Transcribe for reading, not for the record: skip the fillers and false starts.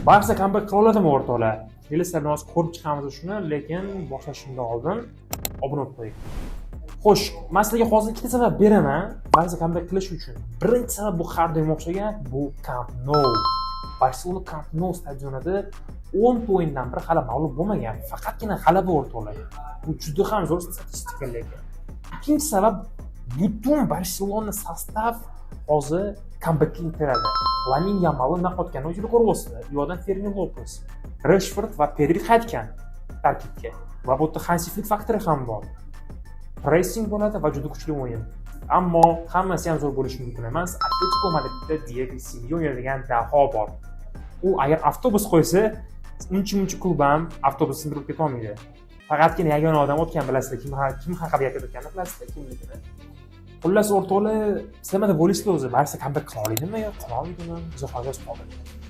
Barsa comeback qila oladimi o'rtoqlar? Kelinglar hozir ko'rib chiqamiz shuni, lekin boshlashimdan oldin obuna bo'lib qo'ying. Xo'sh, men sizlarga hozir ikkita sabab beraman, Barsa comeback qilish uchun. Birinchi sabab bu har doim o'xshagan, bu Camp Nou. Barselona Camp Nou stadionida 10 o'yindan biri hali mag'lub bo'lmagan, faqatgina g'alaba o'rtoqlar. Bu juda ham zo'r statistika lekin. Ikkinchi sabab, butun Barselona sostav hozir comebackga intiladi. Lamin Yamal naqotgan o'yinni ko'ryapsizlar. U yoqdan Fermin Lopes, Rashford va Pedri qaytgan tarkibga. Va bu yerda Hansi Flick faktori ham bor. Pressing bo'ladi va juda kuchli o'yin. Ammo hammasi ham zo'r bo'lishi mumkin emas. Atletico Madridda Diego Simeone degan daho bor. U agar avtobus qo'ysa, uncha klub ham avtobusni sindirib keta olmaydi. Faqatgina yagona odam o'tgan bilasizlar, kim haqida gapirayotganini bilasizlar, kimligini. Xullas o'rtoqlar, sizlar nima bo'lisizlar o'zi? Barsa comeback qila oladimi yo qila olmaydimi? Izoh yozib qoldiring.